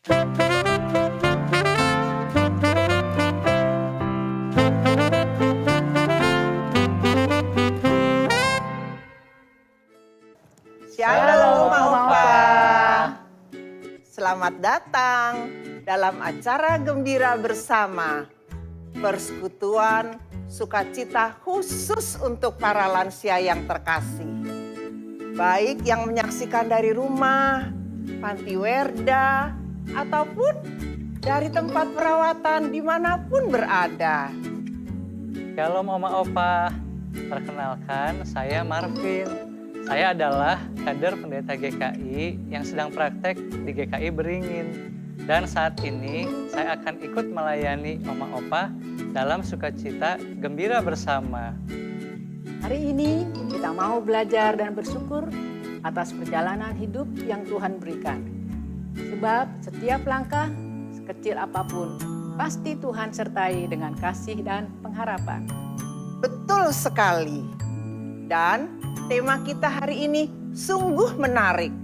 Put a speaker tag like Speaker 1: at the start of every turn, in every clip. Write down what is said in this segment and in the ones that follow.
Speaker 1: Shalom,
Speaker 2: Oma
Speaker 1: Opa.
Speaker 2: Opa.
Speaker 1: Selamat datang dalam acara Gembira Bersama. Persekutuan sukacita khusus untuk para lansia yang terkasih. Baik yang menyaksikan dari rumah, panti werda, ataupun dari tempat perawatan dimanapun berada.
Speaker 3: Shalom Oma Opa, perkenalkan saya Marvin. Saya adalah kader pendeta GKI yang sedang praktek di GKI Beringin. Dan saat ini saya akan ikut melayani Oma Opa dalam sukacita Gembira Bersama.
Speaker 2: Hari ini kita mau belajar dan bersyukur atas perjalanan hidup yang Tuhan berikan. Sebab setiap langkah, sekecil apapun, pasti Tuhan sertai dengan kasih dan pengharapan.
Speaker 1: Betul sekali. Dan tema kita hari ini sungguh menarik.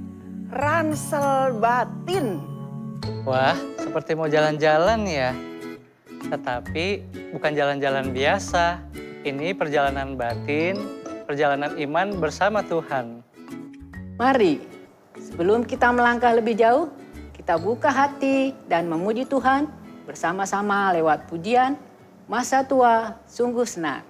Speaker 1: Ransel batin.
Speaker 3: Wah, seperti mau jalan-jalan ya. Tetapi bukan jalan-jalan biasa. Ini perjalanan batin, perjalanan iman bersama Tuhan.
Speaker 2: Mari, sebelum kita melangkah lebih jauh, kita buka hati dan memuji Tuhan bersama-sama lewat pujian Masa Tua Sungguh Senang.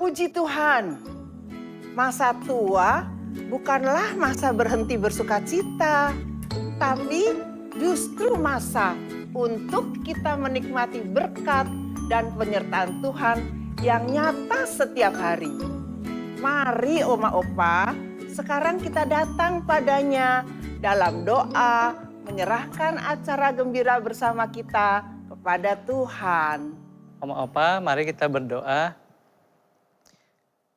Speaker 1: Puji Tuhan, masa tua bukanlah masa berhenti bersukacita, tapi justru masa untuk kita menikmati berkat dan penyertaan Tuhan yang nyata setiap hari. Mari Oma Opa sekarang kita datang padanya dalam doa, menyerahkan acara gembira bersama kita kepada Tuhan.
Speaker 3: Oma Opa, mari kita berdoa.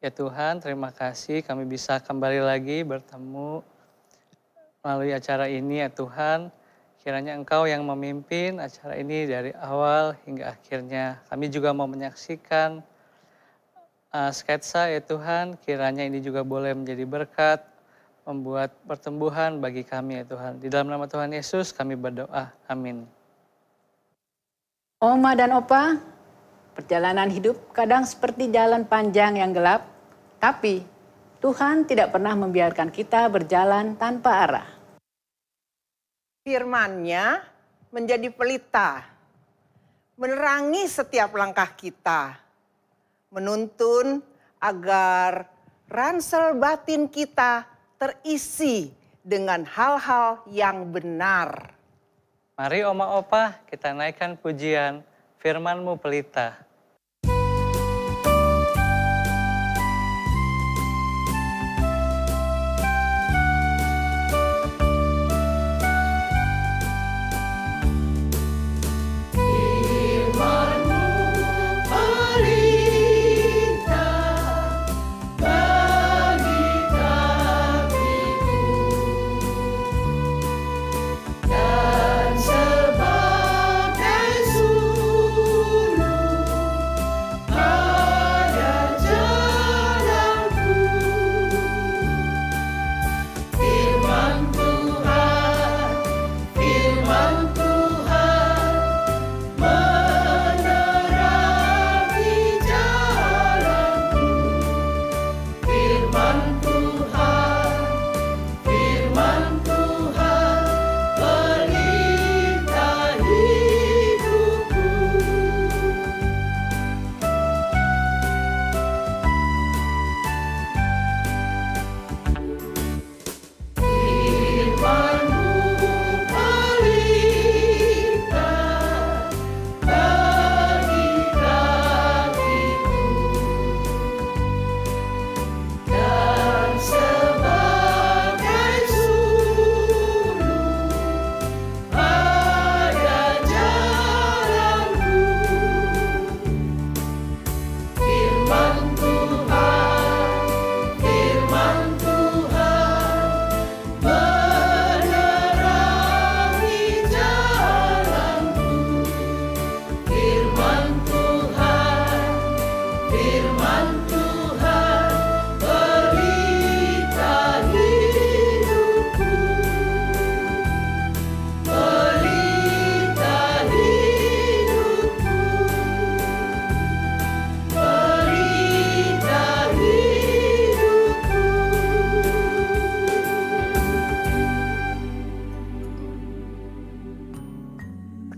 Speaker 3: Ya Tuhan, terima kasih kami bisa kembali lagi bertemu melalui acara ini ya Tuhan. Kiranya Engkau yang memimpin acara ini dari awal hingga akhirnya. Kami juga mau menyaksikan sketsa ya Tuhan, kiranya ini juga boleh menjadi berkat, membuat pertumbuhan bagi kami ya Tuhan. Di dalam nama Tuhan Yesus kami berdoa, amin.
Speaker 2: Oma dan Opa, perjalanan hidup kadang seperti jalan panjang yang gelap, tapi Tuhan tidak pernah membiarkan kita berjalan tanpa arah.
Speaker 1: Firman-Nya menjadi pelita, menerangi setiap langkah kita, menuntun agar ransel batin kita terisi dengan hal-hal yang benar.
Speaker 3: Mari Oma Opa kita naikkan pujian Firman-Mu pelita.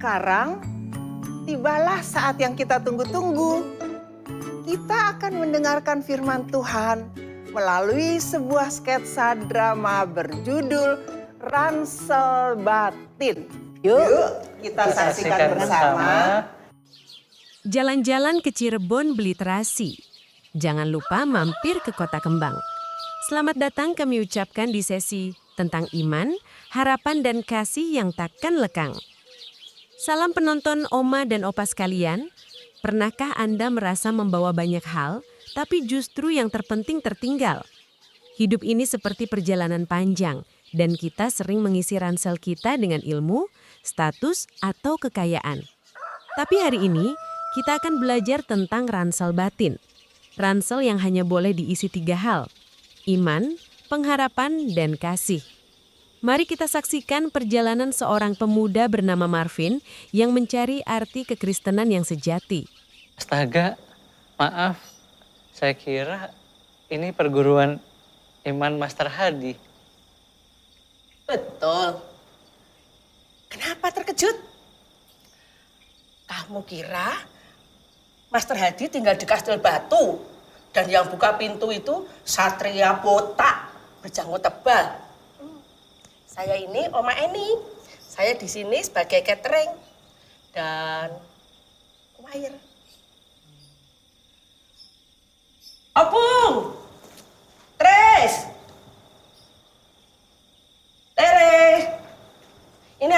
Speaker 1: Sekarang tibalah saat yang kita tunggu-tunggu. Kita akan mendengarkan firman Tuhan melalui sebuah sketsa drama berjudul Ransel Batin. Yuk kita saksikan bersama.
Speaker 4: Jalan-jalan ke Cirebon beli terasi. Jangan lupa mampir ke Kota Kembang. Selamat datang kami ucapkan di sesi tentang iman, harapan dan kasih yang takkan lekang. Salam penonton Oma dan Opa sekalian, pernahkah Anda merasa membawa banyak hal, tapi justru yang terpenting tertinggal? Hidup ini seperti perjalanan panjang, dan kita sering mengisi ransel kita dengan ilmu, status, atau kekayaan. Tapi hari ini, kita akan belajar tentang ransel batin. Ransel yang hanya boleh diisi 3 hal, iman, pengharapan, dan kasih. Mari kita saksikan perjalanan seorang pemuda bernama Marvin yang mencari arti kekristenan yang sejati.
Speaker 3: Astaga, maaf, saya kira ini perguruan iman Master Hadi.
Speaker 5: Betul. Kenapa terkejut? Kamu kira Master Hadi tinggal di Kastil Batu dan yang buka pintu itu Satria botak berjanggut tebal. Saya ini Oma Eni. Saya di sini sebagai catering dan choir. Opung, Tres,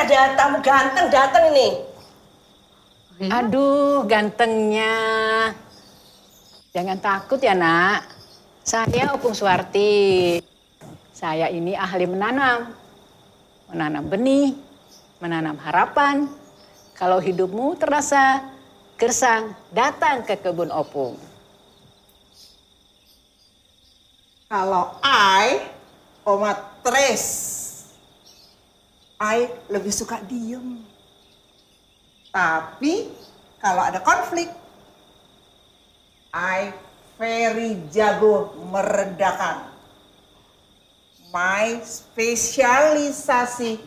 Speaker 5: ada tamu ganteng datang ini.
Speaker 2: Aduh, gantengnya. Jangan takut ya, Nak. Saya Opung Suwarti. Saya ini ahli menanam. Menanam benih, menanam harapan. Kalau hidupmu terasa gersang, datang ke kebun Opung.
Speaker 1: Kalau Oma Tres, lebih suka diem. Tapi kalau ada konflik, very jago meredakan. My spesialisasi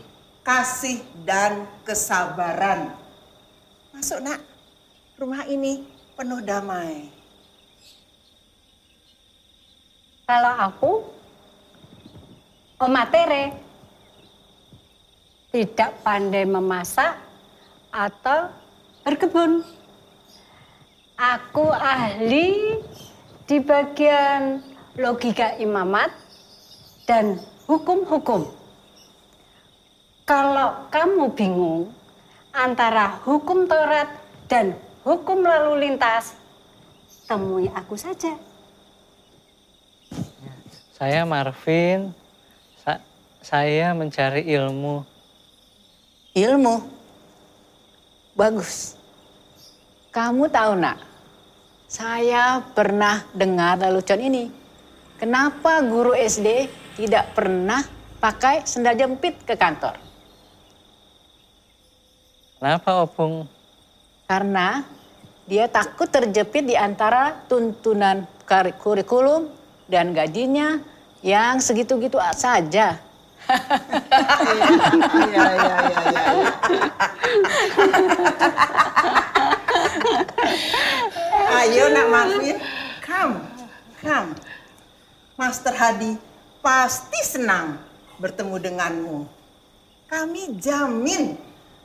Speaker 1: kasih dan kesabaran. Masuk nak, rumah ini penuh damai.
Speaker 6: Kalau aku, Oma Tere, tidak pandai memasak atau berkebun. Aku ahli di bagian logika imamat dan hukum-hukum. Kalau kamu bingung antara hukum Taurat dan hukum lalu lintas, temui aku saja.
Speaker 3: Saya Marvin, saya mencari ilmu.
Speaker 2: Ilmu? Bagus. Kamu tahu, Nak, saya pernah dengar lelucon ini. Kenapa guru SD tidak pernah pakai sendal jepit ke kantor?
Speaker 3: Kenapa, Opung?
Speaker 2: Karena dia takut terjepit di antara tuntunan kurikulum dan gajinya yang segitu-gitu saja.
Speaker 1: Iya. Ayo nak Marvin, come. Master Hadi pasti senang bertemu denganmu. Kami jamin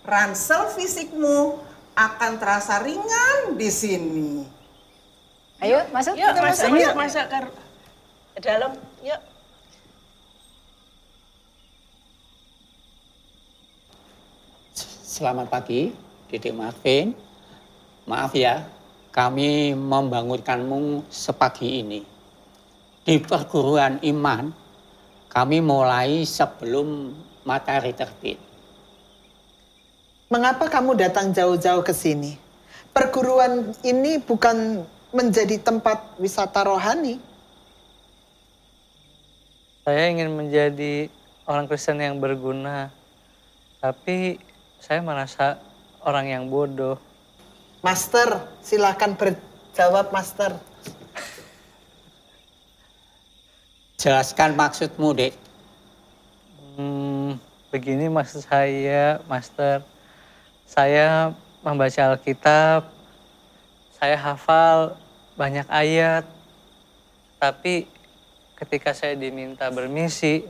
Speaker 1: ransel fisikmu akan terasa ringan di sini.
Speaker 2: Ayo, masuk.
Speaker 5: Yuk,
Speaker 2: Kita
Speaker 5: masuk ke dalam. Yuk.
Speaker 7: Selamat pagi, Dedek Marvin. Maaf ya, kami membangunkanmu sepagi ini. Di perguruan iman, kami mulai sebelum matahari terbit.
Speaker 8: Mengapa kamu datang jauh-jauh ke sini? Perguruan ini bukan menjadi tempat wisata rohani.
Speaker 3: Saya ingin menjadi orang Kristen yang berguna, tapi saya merasa orang yang bodoh.
Speaker 8: Master, silakan berjawab, Master.
Speaker 7: Jelaskan maksudmu, Dek.
Speaker 3: Begini maksud saya, Master. Saya membaca Alkitab, saya hafal banyak ayat, tapi ketika saya diminta bermisi,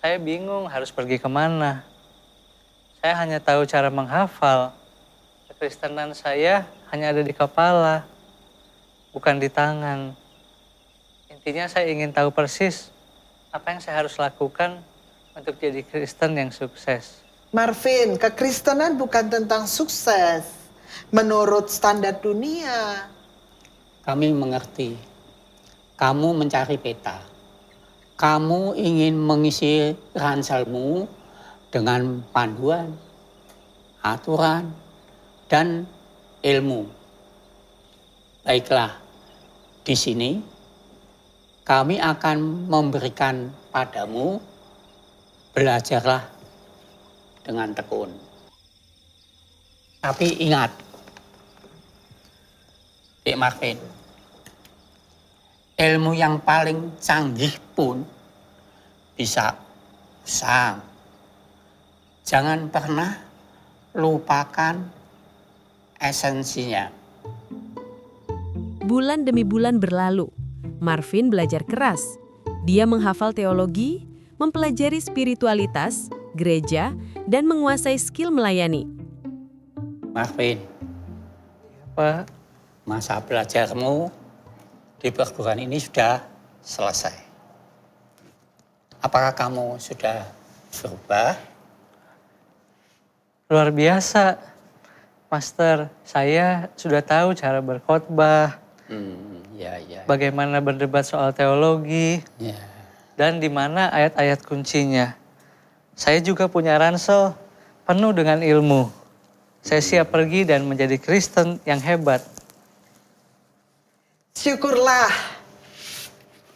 Speaker 3: saya bingung harus pergi kemana. Saya hanya tahu cara menghafal. Kekristenan saya hanya ada di kepala, bukan di tangan. Intinya saya ingin tahu persis apa yang saya harus lakukan untuk jadi Kristen yang sukses.
Speaker 8: Marvin, kekristenan bukan tentang sukses menurut standar dunia.
Speaker 7: Kami mengerti. Kamu mencari peta. Kamu ingin mengisi ranselmu dengan panduan, aturan, dan ilmu. Baiklah, di sini kami akan memberikan padamu, belajarlah dengan tekun. Tapi ingat, Dek Marvin, ilmu yang paling canggih pun bisa usang. Jangan pernah lupakan esensinya.
Speaker 4: Bulan demi bulan berlalu, Marvin belajar keras. Dia menghafal teologi, mempelajari spiritualitas, gereja, dan menguasai skill melayani.
Speaker 7: Marvin,
Speaker 3: Pak,
Speaker 7: masa belajarmu di perguruan ini sudah selesai. Apakah kamu sudah berubah?
Speaker 3: luar biasa. Master, saya sudah tahu cara berkhotbah,
Speaker 7: Ya, ya.
Speaker 3: bagaimana berdebat soal teologi,
Speaker 7: Ya.
Speaker 3: dan di mana ayat-ayat kuncinya. Saya juga punya ransel penuh dengan ilmu. Saya siap pergi dan menjadi Kristen yang hebat.
Speaker 8: Syukurlah,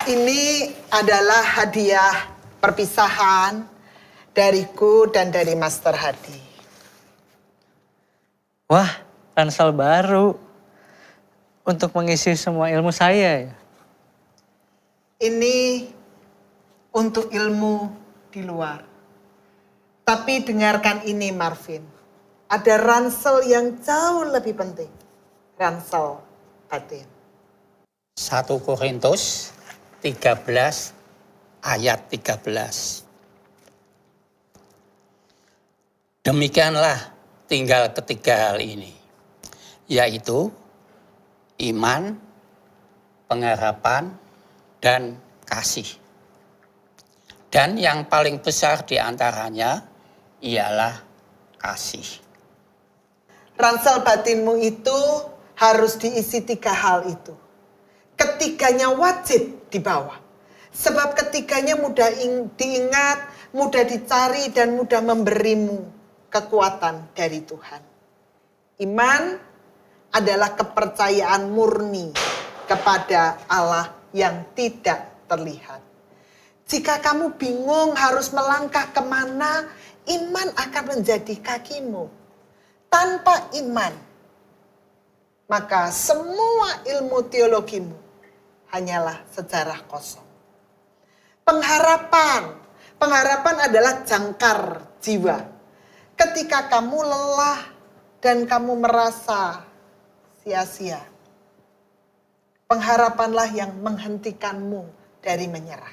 Speaker 8: ini adalah hadiah perpisahan dariku dan dari Master Hadi.
Speaker 3: Wah, ransel baru untuk mengisi semua ilmu saya ya.
Speaker 8: Ini untuk ilmu di luar. Tapi dengarkan ini Marvin, ada ransel yang jauh lebih penting, ransel batin.
Speaker 7: 1 Korintus 13 ayat 13. Demikianlah tinggal ketiga hal ini, yaitu iman, pengharapan, dan kasih. Dan yang paling besar di antaranya ialah kasih.
Speaker 8: Ransel batinmu itu harus diisi 3 hal itu. Ketiganya wajib dibawa. Sebab ketiganya mudah diingat, mudah dicari, dan mudah memberimu kekuatan dari Tuhan. Iman adalah kepercayaan murni kepada Allah yang tidak terlihat. Jika kamu bingung harus melangkah kemana, iman akan menjadi kakimu. Tanpa iman, maka semua ilmu teologimu hanyalah sejarah kosong. Pengharapan adalah jangkar jiwa. Ketika kamu lelah dan kamu merasa sia-sia, pengharapanlah yang menghentikanmu dari menyerah.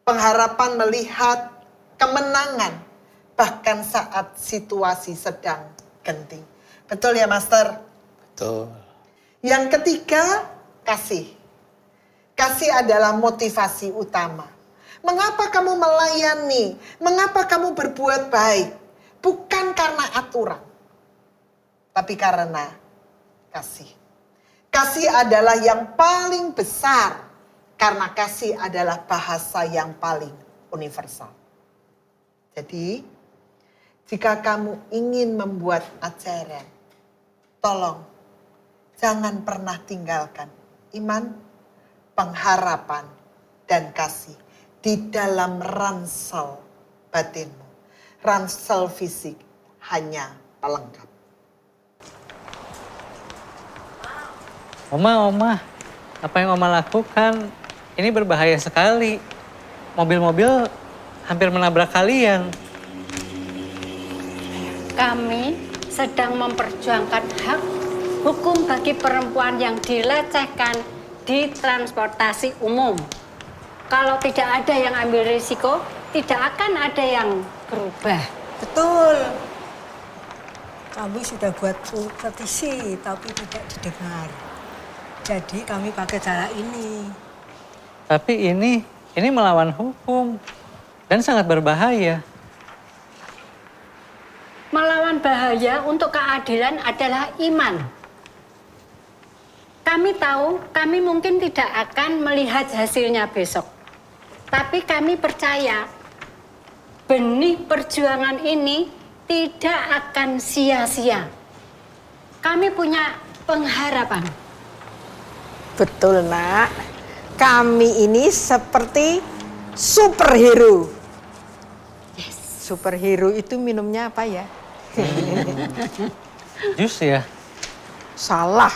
Speaker 8: Pengharapan melihat kemenangan bahkan saat situasi sedang genting. Betul ya, Master?
Speaker 7: Betul.
Speaker 8: Yang ketiga, kasih. Kasih adalah motivasi utama. Mengapa kamu melayani? Mengapa kamu berbuat baik? Bukan karena aturan, tapi karena kasih. Kasih adalah yang paling besar, karena kasih adalah bahasa yang paling universal. Jadi, jika kamu ingin membuat ajaran, tolong jangan pernah tinggalkan iman, pengharapan, dan kasih di dalam ransel batinmu. Ransel fisik hanya pelengkap.
Speaker 3: Oma, apa yang Oma lakukan ini berbahaya sekali. Mobil-mobil hampir menabrak kalian.
Speaker 6: Kami sedang memperjuangkan hak hukum bagi perempuan yang dilecehkan di transportasi umum. Kalau tidak ada yang ambil risiko, tidak akan ada yang berubah.
Speaker 9: Betul. Kami sudah buat petisi tapi tidak didengar. Jadi kami pakai cara ini.
Speaker 3: Tapi ini melawan hukum dan sangat berbahaya.
Speaker 6: Melawan bahaya untuk keadilan adalah iman. Kami tahu kami mungkin tidak akan melihat hasilnya besok. Tapi kami percaya benih perjuangan ini tidak akan sia-sia. Kami punya pengharapan.
Speaker 9: Betul, Nak. Kami ini seperti superhero. Superhero itu minumnya apa ya?
Speaker 3: Jus ya?
Speaker 9: Salah.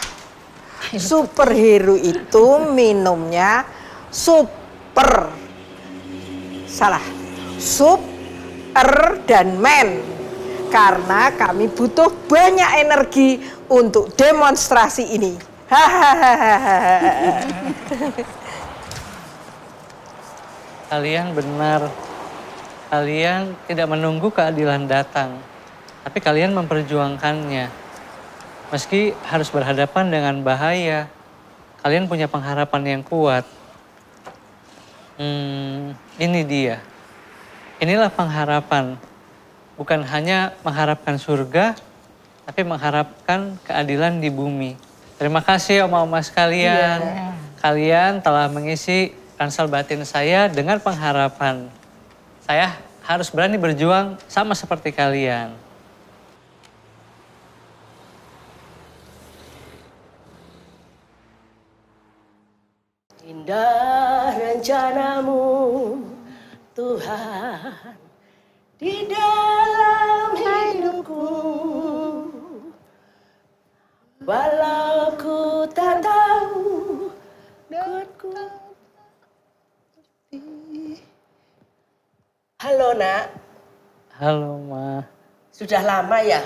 Speaker 9: Superhero itu minumnya super. Salah. Sup, dan men. Karena kami butuh banyak energi untuk demonstrasi ini.
Speaker 3: Kalian benar. Kalian tidak menunggu keadilan datang, tapi kalian memperjuangkannya. Meski harus berhadapan dengan bahaya, kalian punya pengharapan yang kuat. Ini dia. Inilah pengharapan. bukan hanya mengharapkan surga, tapi mengharapkan keadilan di bumi. Terima kasih oma-oma sekalian. Kalian telah mengisi ransel batin saya dengan pengharapan. Saya harus berani berjuang sama seperti kalian.
Speaker 5: Indah rencanamu Tuhan di dalam hidupku, walau ku tak tahu ku. Halo nak,
Speaker 3: Halo Ma.
Speaker 5: sudah lama ya?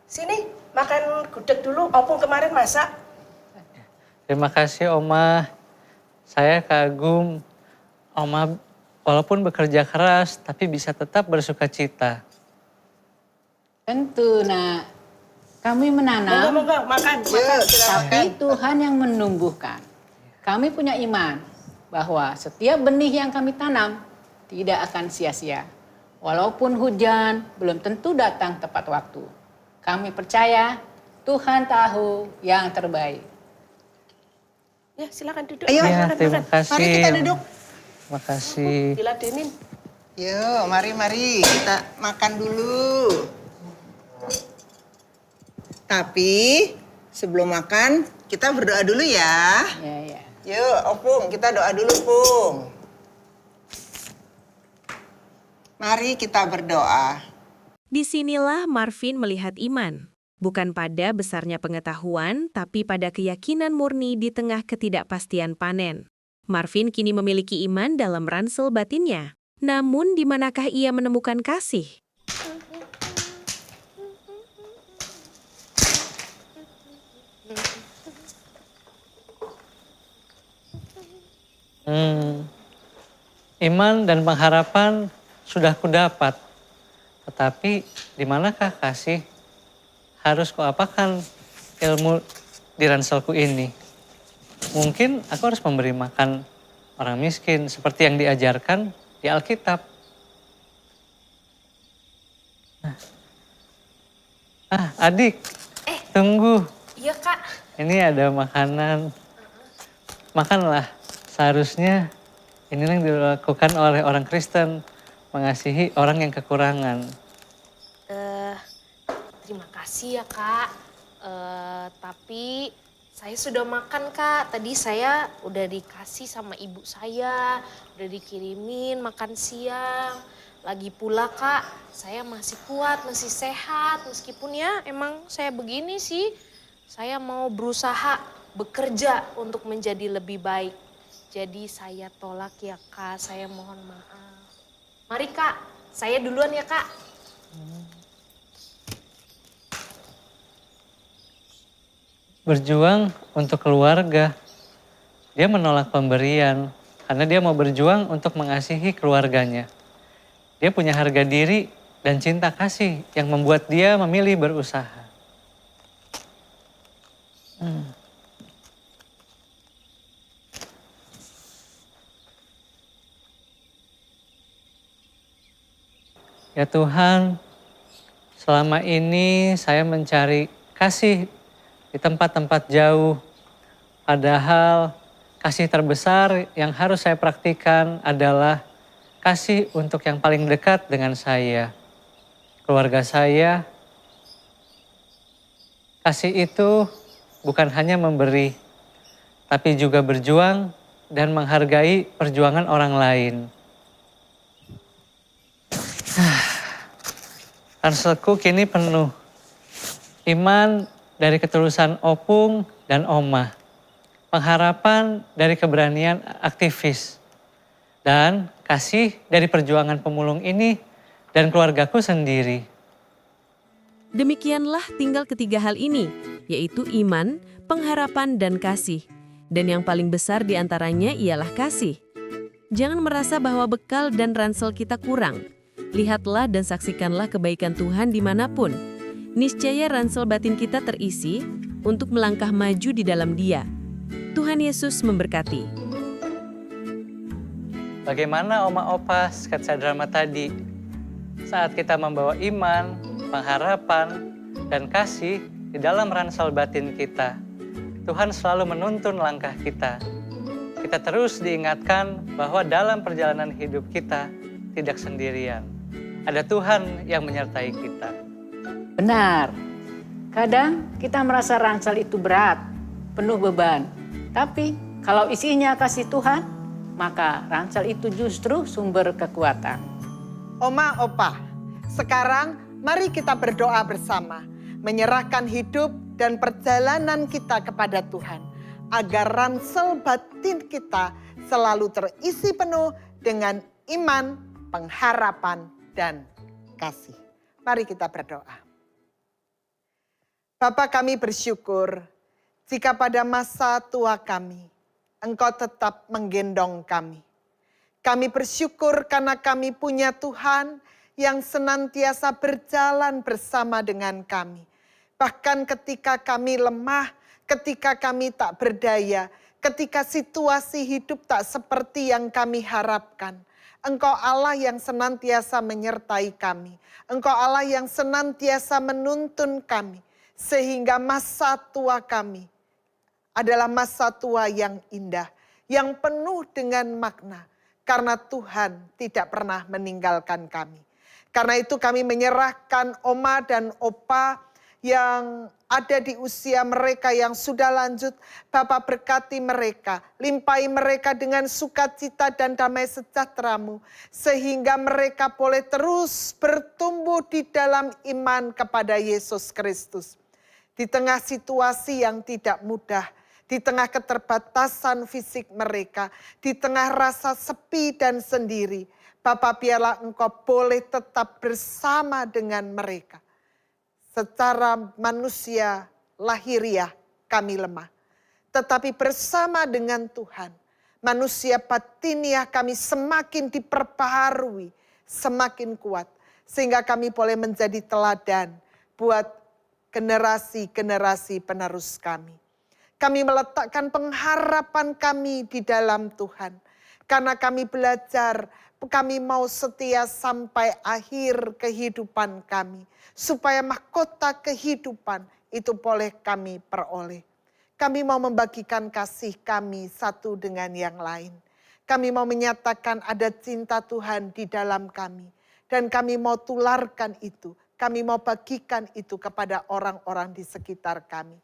Speaker 5: Sini makan gudeg dulu, opung kemarin masak.
Speaker 3: Terima kasih Oma. Saya kagum Oma walaupun bekerja keras tapi bisa tetap bersuka cita.
Speaker 2: Tentu, Nak. Kami menanam,
Speaker 5: Monggo, makan.
Speaker 2: tapi Tuhan yang menumbuhkan. Kami punya iman bahwa setiap benih yang kami tanam tidak akan sia-sia. Walaupun hujan belum tentu datang tepat waktu. Kami percaya Tuhan tahu yang terbaik.
Speaker 5: Ya silakan duduk.
Speaker 8: Ayo,
Speaker 3: Ya,
Speaker 5: makan,
Speaker 3: terima
Speaker 5: makan.
Speaker 3: kasih.
Speaker 8: Mari kita duduk.
Speaker 3: Terima kasih.
Speaker 5: Diladenin.
Speaker 8: Yuk, mari kita makan dulu. Tapi sebelum makan kita berdoa dulu ya.
Speaker 2: Ya.
Speaker 8: Yuk, Opung, kita doa dulu, Pung. Mari kita berdoa.
Speaker 4: Disinilah Marvin melihat iman. Bukan pada besarnya pengetahuan, tapi pada keyakinan murni di tengah ketidakpastian panen. Marvin kini memiliki iman dalam ransel batinnya. Namun di manakah ia menemukan kasih?
Speaker 3: Iman dan pengharapan sudah kudapat. Tetapi di manakah kasih? Harus kuapakan ilmu di ranselku ini? Mungkin aku harus memberi makan orang miskin seperti yang diajarkan di Alkitab. Adik, tunggu.
Speaker 10: Iya, Kak.
Speaker 3: Ini ada makanan. Makanlah. Seharusnya inilah yang dilakukan oleh orang Kristen, mengasihi orang yang kekurangan.
Speaker 10: Terima kasih ya, Kak. Tapi saya sudah makan, Kak. Tadi saya udah dikasih sama ibu saya, udah dikirimin makan siang. Lagi pula, Kak, saya masih kuat, masih sehat. Meskipun ya emang saya begini sih. Saya mau berusaha bekerja untuk menjadi lebih baik. Jadi saya tolak ya, Kak. Saya mohon maaf. Mari, Kak. Saya duluan ya, Kak.
Speaker 3: Berjuang untuk keluarga. Dia menolak pemberian karena dia mau berjuang untuk mengasihi keluarganya. Dia punya harga diri dan cinta kasih yang membuat dia memilih berusaha. Ya Tuhan, selama ini saya mencari kasih di tempat-tempat jauh. Padahal kasih terbesar yang harus saya praktikan adalah kasih untuk yang paling dekat dengan saya, keluarga saya. Kasih itu bukan hanya memberi, tapi juga berjuang dan menghargai perjuangan orang lain. Ranselku kini penuh. Iman dari ketulusan Opung dan Oma. Pengharapan dari keberanian aktivis. Dan kasih dari perjuangan pemulung ini dan keluargaku sendiri.
Speaker 4: Demikianlah tinggal ketiga hal ini, yaitu iman, pengharapan, dan kasih. Dan yang paling besar di antaranya ialah kasih. Jangan merasa bahwa bekal dan ransel kita kurang. Lihatlah dan saksikanlah kebaikan Tuhan dimanapun. Niscaya ransel batin kita terisi untuk melangkah maju di dalam Dia. Tuhan Yesus memberkati.
Speaker 3: Bagaimana Oma Opa sketsa drama tadi? saat kita membawa iman, pengharapan, dan kasih di dalam ransel batin kita, Tuhan selalu menuntun langkah kita. Kita terus diingatkan bahwa dalam perjalanan hidup kita tidak sendirian. Ada Tuhan yang menyertai kita.
Speaker 2: Benar. Kadang kita merasa ransel itu berat, penuh beban. Tapi kalau isinya kasih Tuhan, maka ransel itu justru sumber kekuatan.
Speaker 8: Oma, Opa, sekarang mari kita berdoa bersama, menyerahkan hidup dan perjalanan kita kepada Tuhan, agar ransel batin kita selalu terisi penuh dengan iman, pengharapan, dan kasih. Mari kita berdoa. Bapa, kami bersyukur jika pada masa tua kami, Engkau tetap menggendong kami. Kami bersyukur karena kami punya Tuhan yang senantiasa berjalan bersama dengan kami. Bahkan ketika kami lemah, ketika kami tak berdaya, ketika situasi hidup tak seperti yang kami harapkan, Engkau Allah yang senantiasa menyertai kami. Engkau Allah yang senantiasa menuntun kami. Sehingga masa tua kami adalah masa tua yang indah, yang penuh dengan makna. Karena Tuhan tidak pernah meninggalkan kami. Karena itu kami menyerahkan Oma dan Opa yang ada di usia mereka yang sudah lanjut. Bapa, berkati mereka, limpahi mereka dengan sukacita dan damai sejahtera-Mu. Sehingga mereka boleh terus bertumbuh di dalam iman kepada Yesus Kristus. Di tengah situasi yang tidak mudah, di tengah keterbatasan fisik mereka, di tengah rasa sepi dan sendiri, Bapa, biarlah Engkau boleh tetap bersama dengan mereka. Secara manusia lahiriah kami lemah, tetapi bersama dengan Tuhan, manusia batiniah kami semakin diperbaharui, semakin kuat, sehingga kami boleh menjadi teladan buat generasi-generasi penerus kami. Kami meletakkan pengharapan kami di dalam Tuhan. Karena kami belajar, kami mau setia sampai akhir kehidupan kami. Supaya mahkota kehidupan itu boleh kami peroleh. Kami mau membagikan kasih kami satu dengan yang lain. Kami mau menyatakan ada cinta Tuhan di dalam kami. Dan kami mau tularkan itu. Kami mau bagikan itu kepada orang-orang di sekitar kami.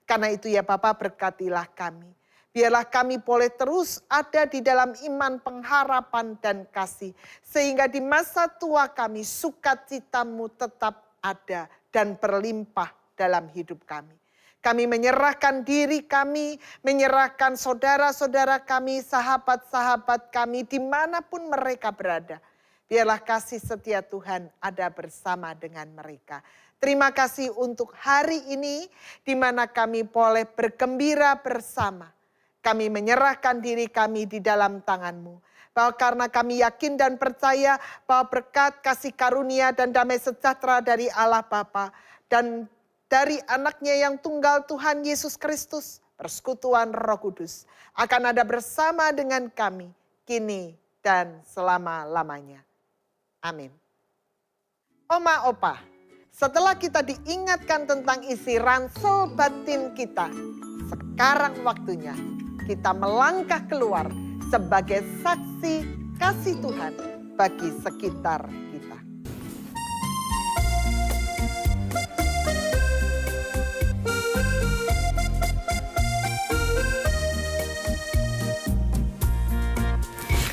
Speaker 8: Karena itu ya Bapak, berkatilah kami. Biarlah kami boleh terus ada di dalam iman, pengharapan, dan kasih. Sehingga di masa tua kami sukacita-Mu tetap ada dan berlimpah dalam hidup kami. Kami menyerahkan diri kami, menyerahkan saudara-saudara kami, sahabat-sahabat kami dimanapun mereka berada. Biarlah kasih setia Tuhan ada bersama dengan mereka. Terima kasih untuk hari ini di mana kami boleh bergembira bersama. Kami menyerahkan diri kami di dalam tangan-Mu. Bahwa karena kami yakin dan percaya bahwa berkat kasih karunia dan damai sejahtera dari Allah Bapa dan dari anaknya yang tunggal Tuhan Yesus Kristus, persekutuan Roh Kudus akan ada bersama dengan kami kini dan selama-lamanya. Amin. Oma, Opa, setelah kita diingatkan tentang isi ransel batin kita, sekarang waktunya kita melangkah keluar sebagai saksi kasih Tuhan bagi sekitar kita.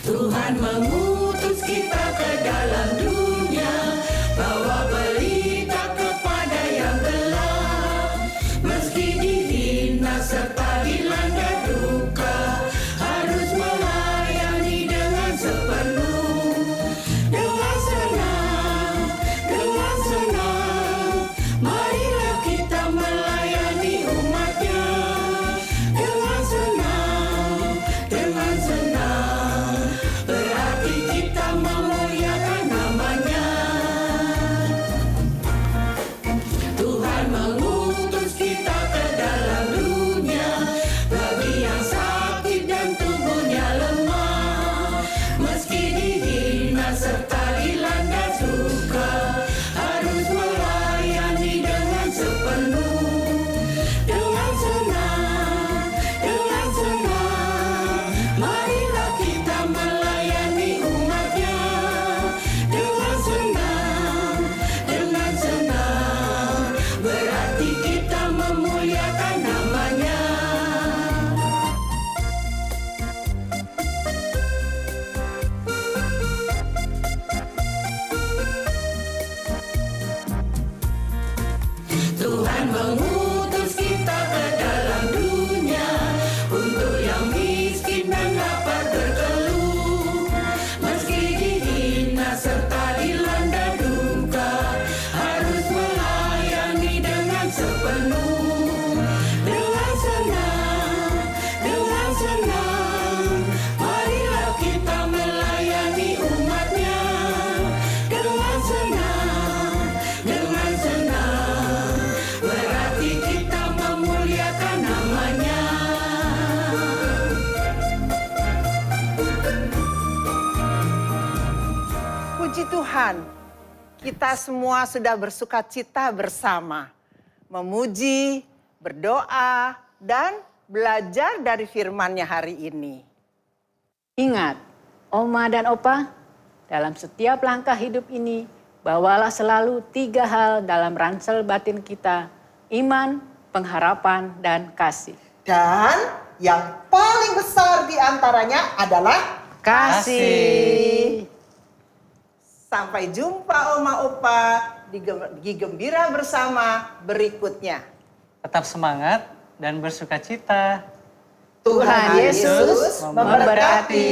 Speaker 11: Tuhan mengutus kita ke dalam dunia, bawa berita kepada yang gelap. Meski dihina serta dilanda duka, harus melayani dengan sepenuh. Dengan senang, marilah kita melayani umat-Nya. Dengan senang, berarti kita memuliakan nama
Speaker 1: Tuhan, kita semua sudah bersuka cita bersama, memuji, berdoa, dan belajar dari firman-Nya hari ini.
Speaker 2: Ingat, Oma dan Opa, dalam setiap langkah hidup ini, bawalah selalu 3 hal dalam ransel batin kita, iman, pengharapan, dan kasih.
Speaker 8: Dan yang paling besar di antaranya adalah
Speaker 2: Kasih.
Speaker 1: Sampai jumpa Oma Opa di Gembira Bersama berikutnya.
Speaker 3: Tetap semangat dan bersuka cita.
Speaker 2: Tuhan Yesus
Speaker 1: memberkati.